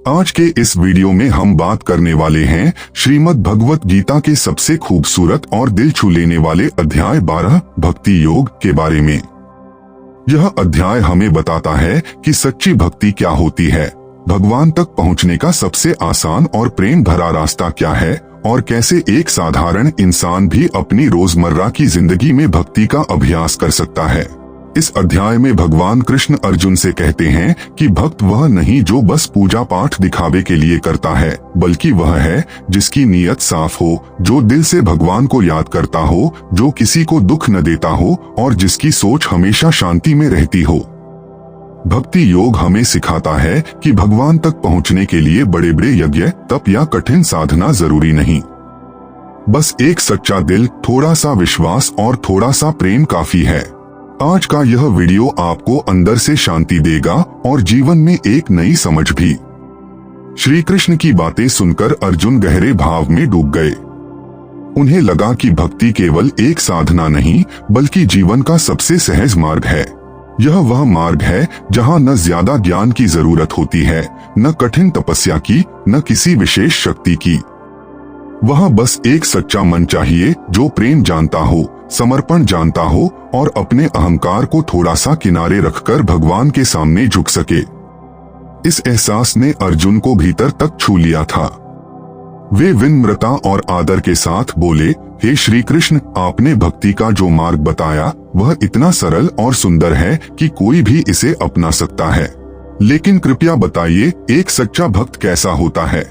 आज के इस वीडियो में हम बात करने वाले हैं श्रीमद् भगवत गीता के सबसे खूबसूरत और दिल छू लेने वाले अध्याय 12 भक्ति योग के बारे में। यह अध्याय हमें बताता है कि सच्ची भक्ति क्या होती है, भगवान तक पहुंचने का सबसे आसान और प्रेम भरा रास्ता क्या है और कैसे एक साधारण इंसान भी अपनी रोजमर्रा की जिंदगी में भक्ति का अभ्यास कर सकता है। इस अध्याय में भगवान कृष्ण अर्जुन से कहते हैं कि भक्त वह नहीं जो बस पूजा पाठ दिखावे के लिए करता है, बल्कि वह है जिसकी नीयत साफ हो, जो दिल से भगवान को याद करता हो, जो किसी को दुख न देता हो और जिसकी सोच हमेशा शांति में रहती हो। भक्ति योग हमें सिखाता है कि भगवान तक पहुंचने के लिए बड़े बड़े यज्ञ, तप या कठिन साधना जरूरी नहीं। बस एक सच्चा दिल, थोड़ा सा विश्वास और थोड़ा सा प्रेम काफी है। आज का यह वीडियो आपको अंदर से शांति देगा और जीवन में एक नई समझ भी। श्री कृष्ण की बातें सुनकर अर्जुन गहरे भाव में डूब गए। उन्हें लगा कि भक्ति केवल एक साधना नहीं, बल्कि जीवन का सबसे सहज मार्ग है। यह वह मार्ग है जहां न ज्यादा ज्ञान की जरूरत होती है, न कठिन तपस्या की, न किसी विशेष शक्ति की। वहां बस एक सच्चा मन चाहिए जो प्रेम जानता हो, समर्पण जानता हो और अपने अहंकार को थोड़ा सा किनारे रखकर भगवान के सामने झुक सके। इस एहसास ने अर्जुन को भीतर तक छू लिया था। वे विनम्रता और आदर के साथ बोले, हे श्री कृष्ण, आपने भक्ति का जो मार्ग बताया वह इतना सरल और सुंदर है कि कोई भी इसे अपना सकता है। लेकिन कृपया बताइए, एक सच्चा भक्त कैसा होता है?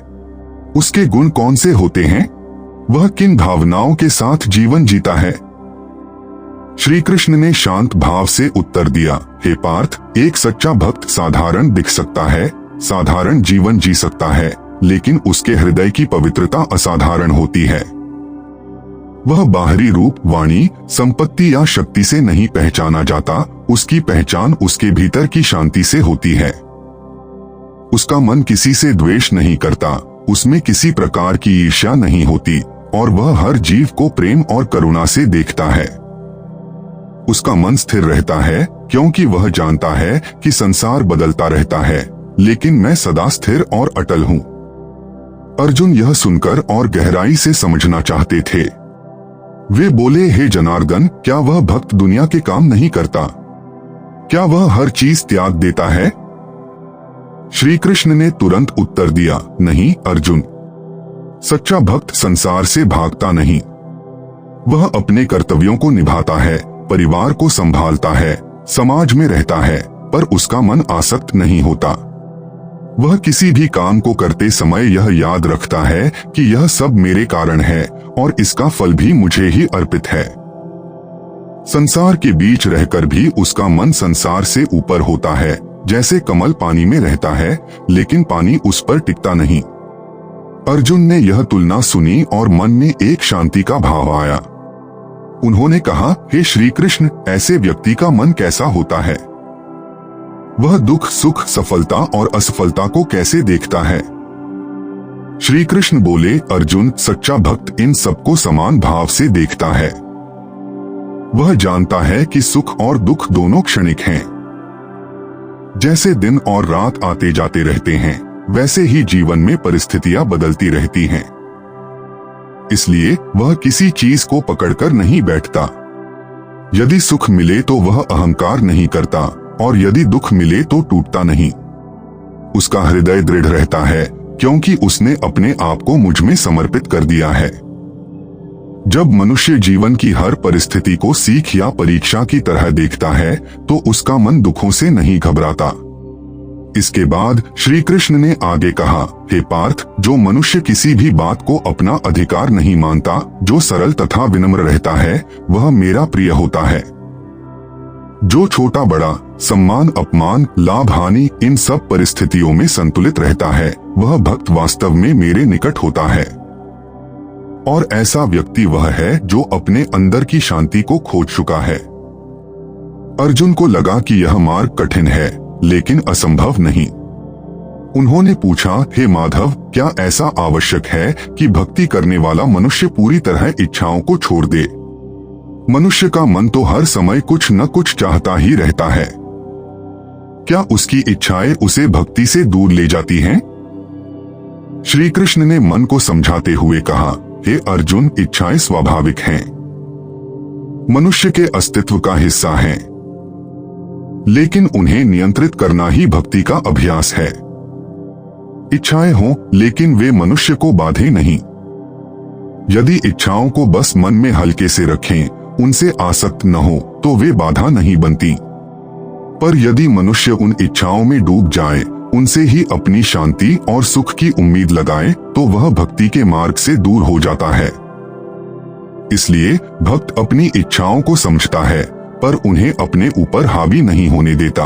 उसके गुण कौन से होते हैं? वह किन भावनाओं के साथ जीवन जीता है? श्री कृष्ण ने शांत भाव से उत्तर दिया, हे पार्थ, एक सच्चा भक्त साधारण दिख सकता है, साधारण जीवन जी सकता है, लेकिन उसके हृदय की पवित्रता असाधारण होती है। वह बाहरी रूप, वाणी, संपत्ति या शक्ति से नहीं पहचाना जाता, उसकी पहचान उसके भीतर की शांति से होती है। उसका मन किसी से द्वेष नहीं करता, उसमें किसी प्रकार की ईर्ष्या नहीं होती और वह हर जीव को प्रेम और करुणा से देखता है। उसका मन स्थिर रहता है क्योंकि वह जानता है कि संसार बदलता रहता है, लेकिन मैं सदा स्थिर और अटल हूँ। अर्जुन यह सुनकर और गहराई से समझना चाहते थे। वे बोले, हे जनार्दन, क्या वह भक्त दुनिया के काम नहीं करता? क्या वह हर चीज त्याग देता है? श्री कृष्ण ने तुरंत उत्तर दिया, नहीं अर्जुन, सच्चा भक्त संसार से भागता नहीं। वह अपने कर्तव्यों को निभाता है, परिवार को संभालता है, समाज में रहता है, पर उसका मन आसक्त नहीं होता। वह किसी भी काम को करते समय यह याद रखता है कि यह सब मेरे कारण है और इसका फल भी मुझे ही अर्पित है। संसार के बीच रहकर भी उसका मन संसार से ऊपर होता है, जैसे कमल पानी में रहता है, लेकिन पानी उस पर टिकता नहीं। अर्जुन ने यह तुलना सुनी और मन में एक शांति का भाव आया। उन्होंने कहा, हे श्री कृष्ण, ऐसे व्यक्ति का मन कैसा होता है? वह दुख, सुख, सफलता और असफलता को कैसे देखता है? श्री कृष्ण बोले, अर्जुन, सच्चा भक्त इन सबको समान भाव से देखता है। वह जानता है कि सुख और दुख दोनों क्षणिक हैं। जैसे दिन और रात आते जाते रहते हैं, वैसे ही जीवन में परिस्थितियां बदलती रहती हैं। इसलिए वह किसी चीज को पकड़कर नहीं बैठता। यदि सुख मिले तो वह अहंकार नहीं करता और यदि दुख मिले तो टूटता नहीं। उसका हृदय दृढ़ रहता है क्योंकि उसने अपने आप को मुझ में समर्पित कर दिया है। जब मनुष्य जीवन की हर परिस्थिति को सीख या परीक्षा की तरह देखता है तो उसका मन दुखों से नहीं घबराता। इसके बाद श्री कृष्ण ने आगे कहा, हे पार्थ, जो मनुष्य किसी भी बात को अपना अधिकार नहीं मानता, जो सरल तथा विनम्र रहता है, वह मेरा प्रिय होता है। जो छोटा बड़ा, सम्मान अपमान, लाभ हानि, इन सब परिस्थितियों में संतुलित रहता है, वह भक्त वास्तव में मेरे निकट होता है। और ऐसा व्यक्ति वह है जो अपने अंदर की शांति को खोज चुका है। अर्जुन को लगा कि यह मार्ग कठिन है, लेकिन असंभव नहीं। उन्होंने पूछा, हे माधव, क्या ऐसा आवश्यक है कि भक्ति करने वाला मनुष्य पूरी तरह इच्छाओं को छोड़ दे? मनुष्य का मन तो हर समय कुछ न कुछ चाहता ही रहता है। क्या उसकी इच्छाएं उसे भक्ति से दूर ले जाती हैं? श्री कृष्ण ने मन को समझाते हुए कहा, हे अर्जुन, इच्छाएं स्वाभाविक हैं, मनुष्य के अस्तित्व का हिस्सा हैं, लेकिन उन्हें नियंत्रित करना ही भक्ति का अभ्यास है। इच्छाएं हों, लेकिन वे मनुष्य को बाधे नहीं। यदि इच्छाओं को बस मन में हल्के से रखें, उनसे आसक्त न हो, तो वे बाधा नहीं बनती। पर यदि मनुष्य उन इच्छाओं में डूब जाए, उनसे ही अपनी शांति और सुख की उम्मीद लगाए, तो वह भक्ति के मार्ग से दूर हो जाता है। इसलिए भक्त अपनी इच्छाओं को समझता है, पर उन्हें अपने ऊपर हावी नहीं होने देता।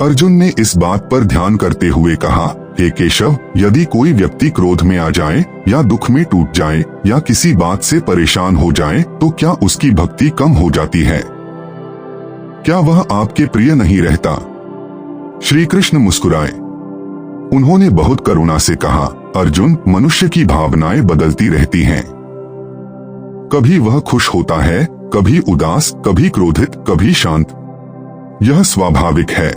अर्जुन ने इस बात पर ध्यान करते हुए कहा, हे केशव, यदि कोई व्यक्ति क्रोध में आ जाए या दुख में टूट जाए या किसी बात से परेशान हो जाए, तो क्या उसकी भक्ति कम हो जाती है? क्या वह आपके प्रिय नहीं रहता? श्री कृष्ण मुस्कुराए। उन्होंने बहुत करुणा से कहा, अर्जुन, मनुष्य की भावनाएं बदलती रहती हैं। कभी वह खुश होता है, कभी उदास, कभी क्रोधित, कभी शांत। यह स्वाभाविक है।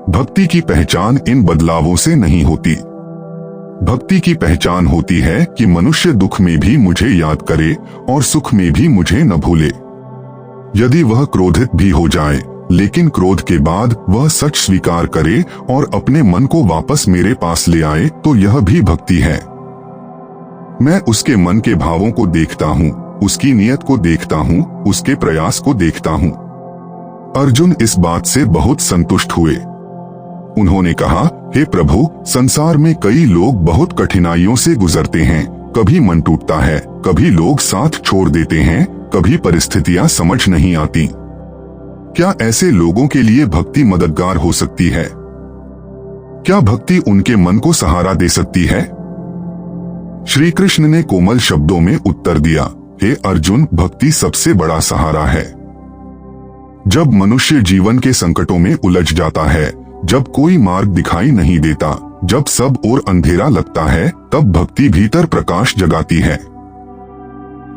भक्ति की पहचान इन बदलावों से नहीं होती। भक्ति की पहचान होती है कि मनुष्य दुख में भी मुझे याद करे और सुख में भी मुझे न भूले। यदि वह क्रोधित भी हो जाए, लेकिन क्रोध के बाद वह सच स्वीकार करे और अपने मन को वापस मेरे पास ले आए, तो यह भी भक्ति है। मैं उसके मन के भावों को देखता हूँ, उसकी नीयत को देखता हूँ, उसके प्रयास को देखता हूँ। अर्जुन इस बात से बहुत संतुष्ट हुए। उन्होंने कहा, हे प्रभु, संसार में कई लोग बहुत कठिनाइयों से गुजरते हैं। कभी मन टूटता है, कभी लोग साथ छोड़ देते हैं, कभी परिस्थितियां समझ नहीं आती। क्या ऐसे लोगों के लिए भक्ति मददगार हो सकती है? क्या भक्ति उनके मन को सहारा दे सकती है? श्री कृष्ण ने कोमल शब्दों में उत्तर दिया, हे अर्जुन, भक्ति सबसे बड़ा सहारा है। जब मनुष्य जीवन के संकटों में उलझ जाता है, जब कोई मार्ग दिखाई नहीं देता, जब सब ओर अंधेरा लगता है, तब भक्ति भीतर प्रकाश जगाती है।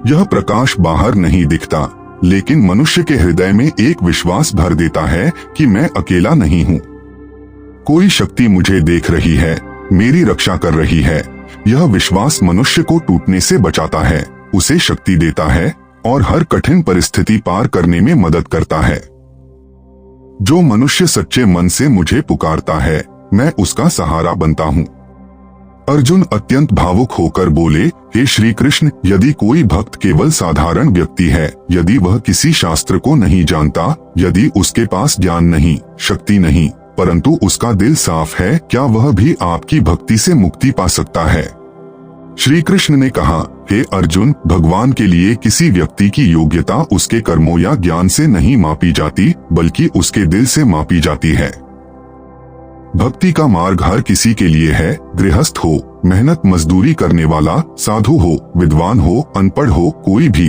यह प्रकाश बाहर नहीं दिखता, लेकिन मनुष्य के हृदय में एक विश्वास भर देता है कि मैं अकेला नहीं हूँ। कोई शक्ति मुझे देख रही है, मेरी रक्षा कर रही है। यह विश्वास मनुष्य को टूटने से बचाता है, उसे शक्ति देता है और हर कठिन परिस्थिति पार करने में मदद करता है। जो मनुष्य सच्चे मन से मुझे पुकारता है, मैं उसका सहारा बनता हूँ। अर्जुन अत्यंत भावुक होकर बोले, हे श्री कृष्ण, यदि कोई भक्त केवल साधारण व्यक्ति है, यदि वह किसी शास्त्र को नहीं जानता, यदि उसके पास ज्ञान नहीं, शक्ति नहीं, परंतु उसका दिल साफ है, क्या वह भी आपकी भक्ति से मुक्ति पा सकता है? श्री कृष्ण ने कहा, हे अर्जुन, भगवान के लिए किसी व्यक्ति की योग्यता उसके कर्मों या ज्ञान से नहीं मापी जाती, बल्कि उसके दिल से मापी जाती है। भक्ति का मार्ग हर किसी के लिए है, गृहस्थ हो, मेहनत मजदूरी करने वाला, साधु हो, विद्वान हो, अनपढ़ हो, कोई भी।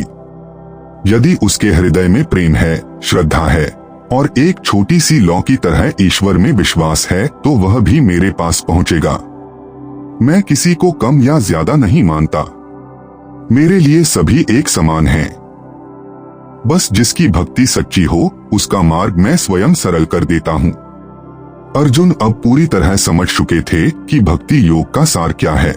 यदि उसके हृदय में प्रेम है, श्रद्धा है और एक छोटी सी लौ की तरह ईश्वर में विश्वास है, तो वह भी मेरे पास पहुंचेगा। मैं किसी को कम या ज्यादा नहीं मानता। मेरे लिए सभी एक समान हैं। बस जिसकी भक्ति सच्ची हो, उसका मार्ग मैं स्वयं सरल कर देता हूँ। अर्जुन अब पूरी तरह समझ चुके थे कि भक्ति योग का सार क्या है,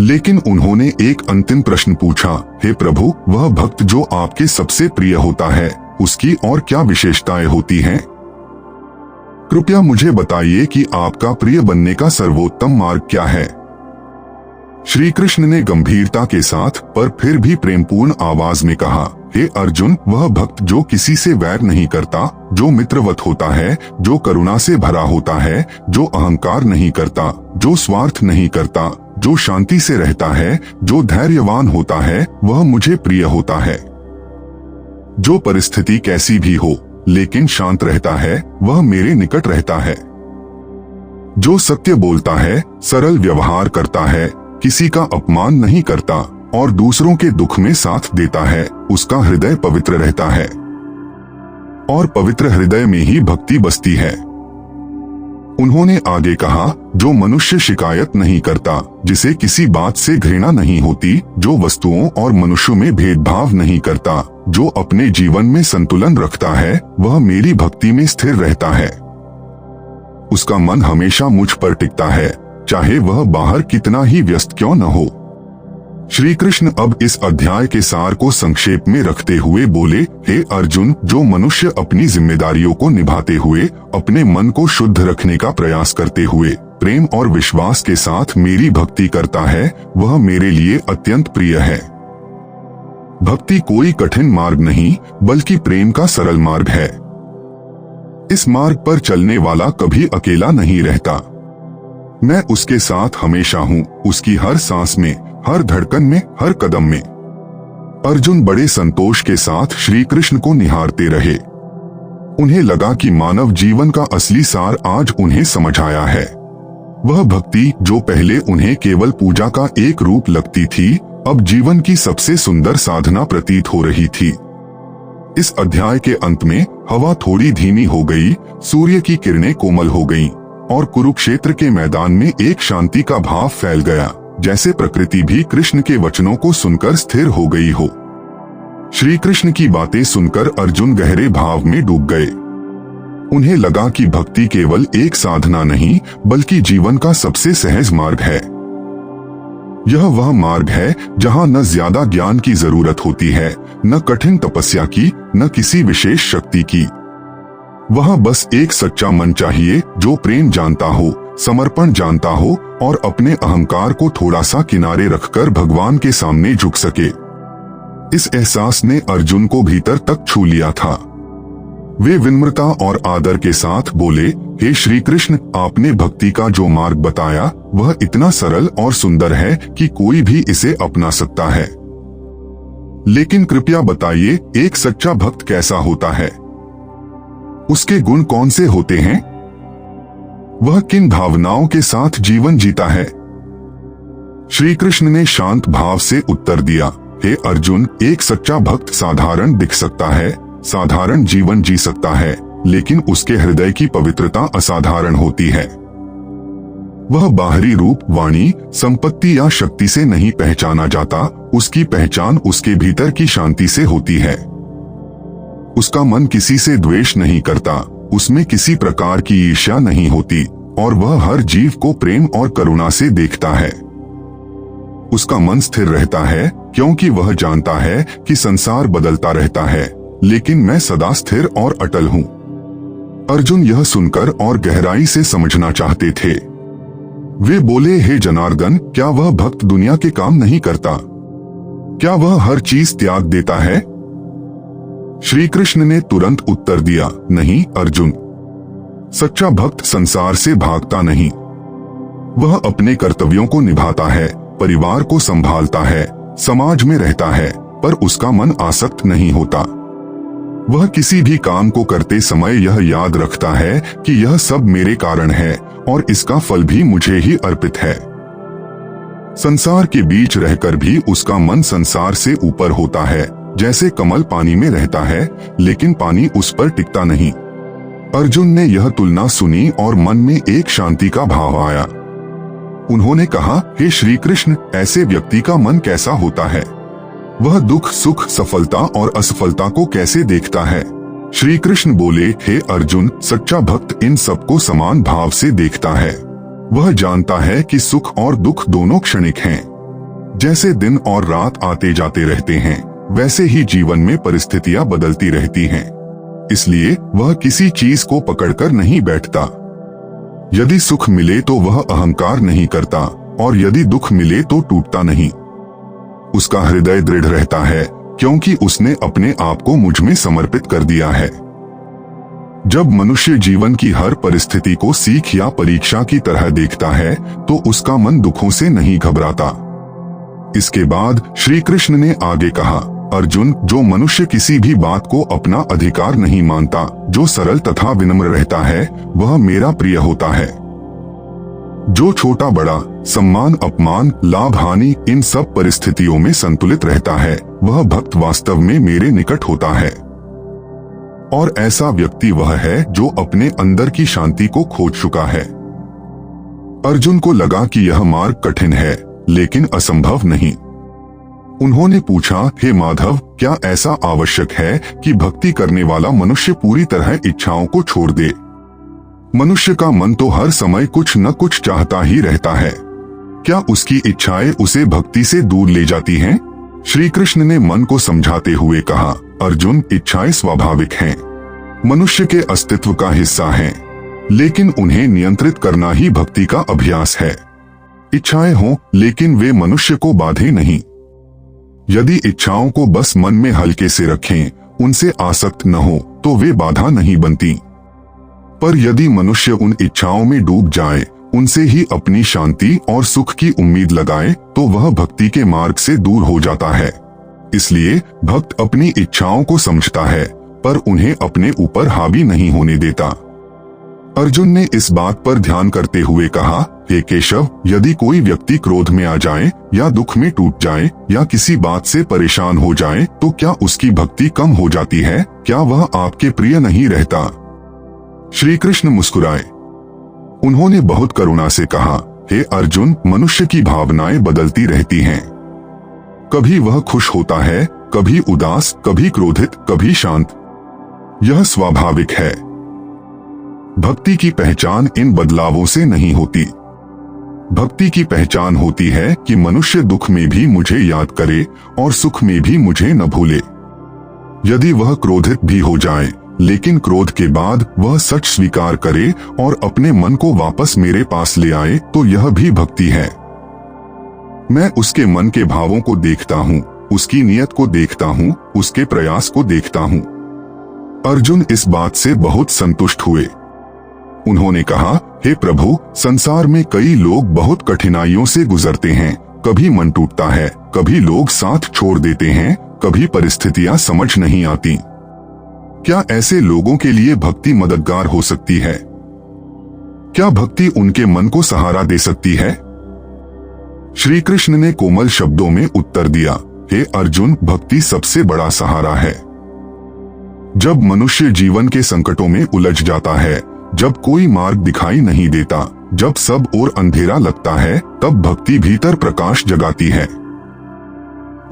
लेकिन उन्होंने एक अंतिम प्रश्न पूछा, हे प्रभु, वह भक्त जो आपके सबसे प्रिय होता है, उसकी और क्या विशेषताएं होती हैं? कृपया मुझे बताइए कि आपका प्रिय बनने का सर्वोत्तम मार्ग क्या है? श्री कृष्ण ने गंभीरता के साथ पर फिर भी प्रेमपूर्ण आवाज में कहा, हे अर्जुन, वह भक्त जो किसी से वैर नहीं करता, जो मित्रवत होता है, जो करुणा से भरा होता है, जो अहंकार नहीं करता, जो स्वार्थ नहीं करता, जो शांति से रहता है, जो धैर्यवान होता है, वह मुझे प्रिय होता है। जो परिस्थिति कैसी भी हो, लेकिन शांत रहता है, वह मेरे निकट रहता है। जो सत्य बोलता है, सरल व्यवहार करता है, किसी का अपमान नहीं करता और दूसरों के दुख में साथ देता है, उसका हृदय पवित्र रहता है। और पवित्र हृदय में ही भक्ति बसती है। उन्होंने आगे कहा, जो मनुष्य शिकायत नहीं करता, जिसे किसी बात से घृणा नहीं होती, जो वस्तुओं और मनुष्यों में भेदभाव नहीं करता, जो अपने जीवन में संतुलन रखता है, वह मेरी भक्ति में स्थिर रहता है। उसका मन हमेशा मुझ पर टिकता है चाहे वह बाहर कितना ही व्यस्त क्यों न हो। श्री कृष्ण अब इस अध्याय के सार को संक्षेप में रखते हुए बोले, हे अर्जुन, जो मनुष्य अपनी जिम्मेदारियों को निभाते हुए अपने मन को शुद्ध रखने का प्रयास करते हुए प्रेम और विश्वास के साथ मेरी भक्ति करता है, वह मेरे लिए अत्यंत प्रिय है। भक्ति कोई कठिन मार्ग नहीं बल्कि प्रेम का सरल मार्ग है। इस मार्ग पर चलने वाला कभी अकेला नहीं रहता। मैं उसके साथ हमेशा हूँ, उसकी हर सांस में, हर धड़कन में, हर कदम में। अर्जुन बड़े संतोष के साथ श्री कृष्ण को निहारते रहे। उन्हें लगा कि मानव जीवन का असली सार आज उन्हें समझ आया है। वह भक्ति जो पहले उन्हें केवल पूजा का एक रूप लगती थी, अब जीवन की सबसे सुंदर साधना प्रतीत हो रही थी। इस अध्याय के अंत में हवा थोड़ी धीमी हो गई, सूर्य की किरणें कोमल हो गईं, और कुरुक्षेत्र के मैदान में एक शांति का भाव फैल गया, जैसे प्रकृति भी कृष्ण के वचनों को सुनकर स्थिर हो गई हो। श्री कृष्ण की बातें सुनकर अर्जुन गहरे भाव में डूब गए। उन्हें लगा कि भक्ति केवल एक साधना नहीं बल्कि जीवन का सबसे सहज मार्ग है। यह वह मार्ग है जहां न ज्यादा ज्ञान की जरूरत होती है, न कठिन तपस्या की, न किसी विशेष शक्ति की। वहां बस एक सच्चा मन चाहिए जो प्रेम जानता हो, समर्पण जानता हो और अपने अहंकार को थोड़ा सा किनारे रखकर भगवान के सामने झुक सके। इस एहसास ने अर्जुन को भीतर तक छू लिया था। वे विनम्रता और आदर के साथ बोले, हे श्री कृष्ण, आपने भक्ति का जो मार्ग बताया वह इतना सरल और सुंदर है कि कोई भी इसे अपना सकता है। लेकिन कृपया बताइए, एक सच्चा भक्त कैसा होता है? उसके गुण कौन से होते हैं? वह किन भावनाओं के साथ जीवन जीता है? श्री कृष्ण ने शांत भाव से उत्तर दिया, हे अर्जुन, एक सच्चा भक्त साधारण दिख सकता है, साधारण जीवन जी सकता है, लेकिन उसके हृदय की पवित्रता असाधारण होती है। वह बाहरी रूप, वाणी, संपत्ति या शक्ति से नहीं पहचाना जाता, उसकी पहचान उसके भीतर की शांति से होती है। उसका मन किसी से द्वेष नहीं करता, उसमें किसी प्रकार की ईर्ष्या नहीं होती और वह हर जीव को प्रेम और करुणा से देखता है। उसका मन स्थिर रहता है क्योंकि वह जानता है कि संसार बदलता रहता है, लेकिन मैं सदा स्थिर और अटल हूँ। अर्जुन यह सुनकर और गहराई से समझना चाहते थे। वे बोले, हे जनार्दन, क्या वह भक्त दुनिया के काम नहीं करता? क्या वह हर चीज त्याग देता है? श्री कृष्ण ने तुरंत उत्तर दिया, नहीं अर्जुन, सच्चा भक्त संसार से भागता नहीं। वह अपने कर्तव्यों को निभाता है, परिवार को संभालता है, समाज में रहता है, पर उसका मन आसक्त नहीं होता। वह किसी भी काम को करते समय यह याद रखता है कि यह सब मेरे कारण है और इसका फल भी मुझे ही अर्पित है। संसार के बीच रहकर भी उसका मन संसार से ऊपर होता है, जैसे कमल पानी में रहता है लेकिन पानी उस पर टिकता नहीं। अर्जुन ने यह तुलना सुनी और मन में एक शांति का भाव आया। उन्होंने कहा, हे श्री कृष्ण, ऐसे व्यक्ति का मन कैसा होता है? वह दुख, सुख, सफलता और असफलता को कैसे देखता है? श्री कृष्ण बोले, हे अर्जुन, सच्चा भक्त इन सबको समान भाव से देखता है। वह जानता है कि सुख और दुख दोनों क्षणिक हैं। जैसे दिन और रात आते जाते रहते हैं, वैसे ही जीवन में परिस्थितियां बदलती रहती हैं। इसलिए वह किसी चीज को पकड़कर नहीं बैठता। यदि सुख मिले तो वह अहंकार नहीं करता और यदि दुख मिले तो टूटता नहीं। उसका हृदय दृढ़ रहता है क्योंकि उसने अपने आप को मुझ में समर्पित कर दिया है। जब मनुष्य जीवन की हर परिस्थिति को सीख या परीक्षा की तरह देखता है तो उसका मन दुखों से नहीं घबराता। इसके बाद श्री कृष्ण ने आगे कहा, अर्जुन, जो मनुष्य किसी भी बात को अपना अधिकार नहीं मानता, जो सरल तथा विनम्र रहता है, वह मेरा प्रिय होता है। जो छोटा बड़ा, सम्मान अपमान, लाभ हानि, इन सब परिस्थितियों में संतुलित रहता है, वह भक्त वास्तव में मेरे निकट होता है। और ऐसा व्यक्ति वह है जो अपने अंदर की शांति को खोज चुका है। अर्जुन को लगा कि यह मार्ग कठिन है लेकिन असंभव नहीं। उन्होंने पूछा, हे माधव, क्या ऐसा आवश्यक है कि भक्ति करने वाला मनुष्य पूरी तरह इच्छाओं को छोड़ दे? मनुष्य का मन तो हर समय कुछ न कुछ चाहता ही रहता है। क्या उसकी इच्छाएं उसे भक्ति से दूर ले जाती हैं? श्री कृष्ण ने मन को समझाते हुए कहा, अर्जुन, इच्छाएं स्वाभाविक हैं, मनुष्य के अस्तित्व का हिस्सा हैं, लेकिन उन्हें नियंत्रित करना ही भक्ति का अभ्यास है। इच्छाएं हों, लेकिन वे मनुष्य को बाधे नहीं। यदि इच्छाओं को बस मन में हल्के से रखें, उनसे आसक्त न हो, तो वे बाधा नहीं बनती। पर यदि मनुष्य उन इच्छाओं में डूब जाए, उनसे ही अपनी शांति और सुख की उम्मीद लगाए, तो वह भक्ति के मार्ग से दूर हो जाता है। इसलिए भक्त अपनी इच्छाओं को समझता है, पर उन्हें अपने ऊपर हावी नहीं होने देता। अर्जुन ने इस बात पर ध्यान करते हुए कहा, हे केशव, यदि कोई व्यक्ति क्रोध में आ जाए या दुख में टूट जाए या किसी बात से परेशान हो जाए, तो क्या उसकी भक्ति कम हो जाती है? क्या वह आपके प्रिय नहीं रहता? श्री कृष्ण मुस्कुराए। उन्होंने बहुत करुणा से कहा, हे अर्जुन, मनुष्य की भावनाएं बदलती रहती हैं। कभी वह खुश होता है, कभी उदास, कभी क्रोधित, कभी शांत। यह स्वाभाविक है। भक्ति की पहचान इन बदलावों से नहीं होती। भक्ति की पहचान होती है कि मनुष्य दुख में भी मुझे याद करे और सुख में भी मुझे न भूले। यदि वह क्रोधित भी हो जाए, लेकिन क्रोध के बाद वह सच स्वीकार करे और अपने मन को वापस मेरे पास ले आए, तो यह भी भक्ति है। मैं उसके मन के भावों को देखता हूँ, उसकी नीयत को देखता हूँ, उसके प्रयास को देखता हूँ। अर्जुन इस बात से बहुत संतुष्ट हुए। उन्होंने कहा, हे प्रभु, संसार में कई लोग बहुत कठिनाइयों से गुजरते हैं। कभी मन टूटता है, कभी लोग साथ छोड़ देते हैं, कभी परिस्थितियां समझ नहीं आती। क्या ऐसे लोगों के लिए भक्ति मददगार हो सकती है? क्या भक्ति उनके मन को सहारा दे सकती है? श्री कृष्ण ने कोमल शब्दों में उत्तर दिया, हे अर्जुन, भक्ति सबसे बड़ा सहारा है। जब मनुष्य जीवन के संकटों में उलझ जाता है, जब कोई मार्ग दिखाई नहीं देता, जब सब ओर अंधेरा लगता है, तब भक्ति भीतर प्रकाश जगाती है।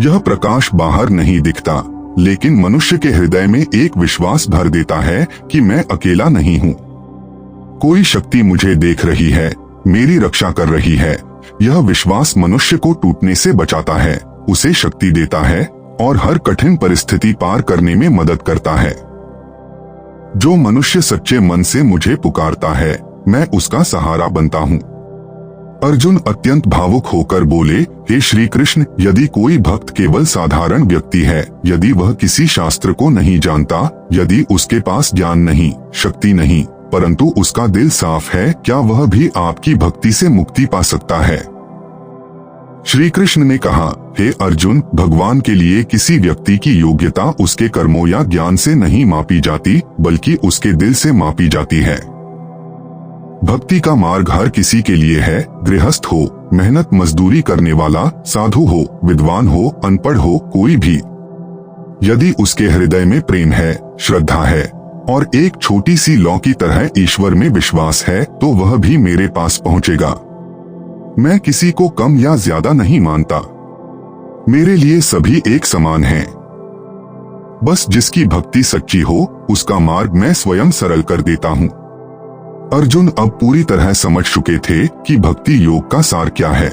यह प्रकाश बाहर नहीं दिखता, लेकिन मनुष्य के हृदय में एक विश्वास भर देता है कि मैं अकेला नहीं हूँ। कोई शक्ति मुझे देख रही है, मेरी रक्षा कर रही है। यह विश्वास मनुष्य को टूटने से बचाता है, उसे शक्ति देता है और हर कठिन परिस्थिति पार करने में मदद करता है। जो मनुष्य सच्चे मन से मुझे पुकारता है, मैं उसका सहारा बनता हूँ। अर्जुन अत्यंत भावुक होकर बोले, हे श्री कृष्ण, यदि कोई भक्त केवल साधारण व्यक्ति है, यदि वह किसी शास्त्र को नहीं जानता, यदि उसके पास ज्ञान नहीं, शक्ति नहीं, परंतु उसका दिल साफ है, क्या वह भी आपकी भक्ति से मुक्ति पा सकता है? श्री कृष्ण ने कहा, हे अर्जुन, भगवान के लिए किसी व्यक्ति की योग्यता उसके कर्मों या ज्ञान से नहीं मापी जाती, बल्कि उसके दिल से मापी जाती है। भक्ति का मार्ग हर किसी के लिए है, गृहस्थ हो, मेहनत मजदूरी करने वाला, साधु हो, विद्वान हो, अनपढ़ हो, कोई भी। यदि उसके हृदय में प्रेम है, श्रद्धा है और एक छोटी सी लौ की तरह ईश्वर में विश्वास है, तो वह भी मेरे पास पहुंचेगा। मैं किसी को कम या ज्यादा नहीं मानता। मेरे लिए सभी एक समान हैं। बस जिसकी भक्ति सच्ची हो, उसका मार्ग मैं स्वयं सरल कर देता हूँ। अर्जुन अब पूरी तरह समझ चुके थे कि भक्ति योग का सार क्या है।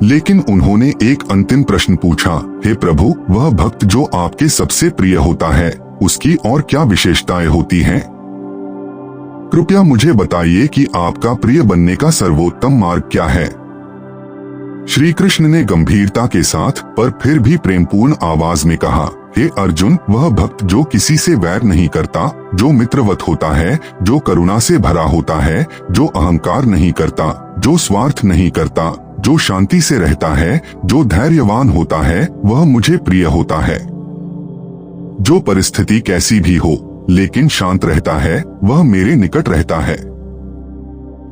लेकिन उन्होंने एक अंतिम प्रश्न पूछा, हे प्रभु, वह भक्त जो आपके सबसे प्रिय होता है, उसकी और क्या विशेषताएं होती हैं? कृपया मुझे बताइए कि आपका प्रिय बनने का सर्वोत्तम मार्ग क्या है? श्री कृष्ण ने गंभीरता के साथ पर फिर भी प्रेमपूर्ण आवाज में कहा, हे अर्जुन, वह भक्त जो किसी से वैर नहीं करता, जो मित्रवत होता है, जो करुणा से भरा होता है, जो अहंकार नहीं करता, जो स्वार्थ नहीं करता, जो शांति से रहता है, जो धैर्यवान होता है, वह मुझे प्रिय होता है। जो परिस्थिति कैसी भी हो, लेकिन शांत रहता है, वह मेरे निकट रहता है।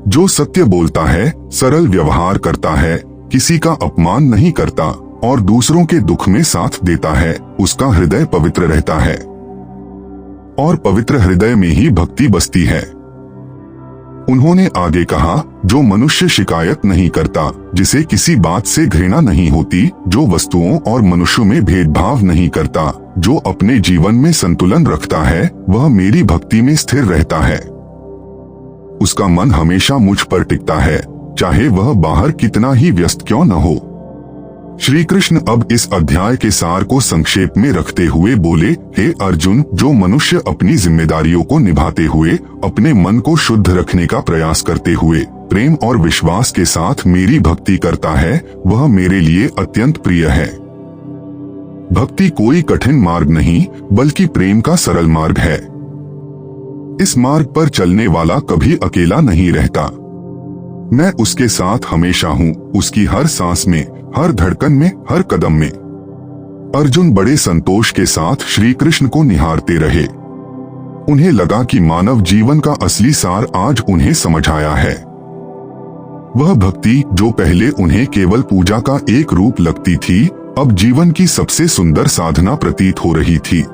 जो सत्य बोलता है, सरल व्यवहार करता है, किसी का अपमान नहीं करता और दूसरों के दुख में साथ देता है, उसका हृदय पवित्र रहता है। और पवित्र हृदय में ही भक्ति बसती है। उन्होंने आगे कहा, जो मनुष्य शिकायत नहीं करता, जिसे किसी बात से घृणा नहीं होती, जो वस्तुओं और मनुष्यों में भेदभाव नहीं करता, जो अपने जीवन में संतुलन रखता है, वह मेरी भक्ति में स्थिर रहता है। उसका मन हमेशा मुझ पर टिकता है, चाहे वह बाहर कितना ही व्यस्त क्यों न हो। श्री कृष्ण अब इस अध्याय के सार को संक्षेप में रखते हुए बोले, हे अर्जुन, जो मनुष्य अपनी जिम्मेदारियों को निभाते हुए अपने मन को शुद्ध रखने का प्रयास करते हुए प्रेम और विश्वास के साथ मेरी भक्ति करता है, वह मेरे लिए अत्यंत प्रिय है। भक्ति कोई कठिन मार्ग नहीं, बल्कि प्रेम का सरल मार्ग है। इस मार्ग पर चलने वाला कभी अकेला नहीं रहता। मैं उसके साथ हमेशा हूँ, उसकी हर सांस में, हर धड़कन में, हर कदम में। अर्जुन बड़े संतोष के साथ श्री कृष्ण को निहारते रहे। उन्हें लगा कि मानव जीवन का असली सार आज उन्हें समझ आया है। वह भक्ति जो पहले उन्हें केवल पूजा का एक रूप लगती थी, अब जीवन की सबसे सुंदर साधना प्रतीत हो रही थी।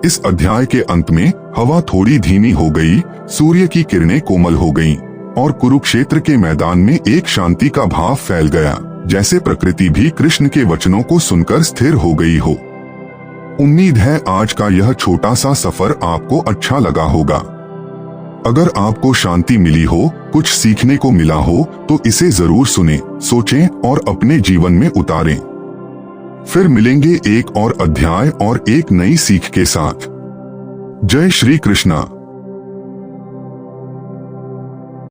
इस अध्याय के अंत में हवा थोड़ी धीमी हो गई, सूर्य की किरणें कोमल हो गईं, और कुरुक्षेत्र के मैदान में एक शांति का भाव फैल गया, जैसे प्रकृति भी कृष्ण के वचनों को सुनकर स्थिर हो गई हो। उम्मीद है आज का यह छोटा सा सफर आपको अच्छा लगा होगा। अगर आपको शांति मिली हो, कुछ सीखने को मिला हो, तो इसे जरूर सुनें, सोचें और अपने जीवन में उतारें। फिर मिलेंगे एक और अध्याय और एक नई सीख के साथ। जय श्री कृष्णा।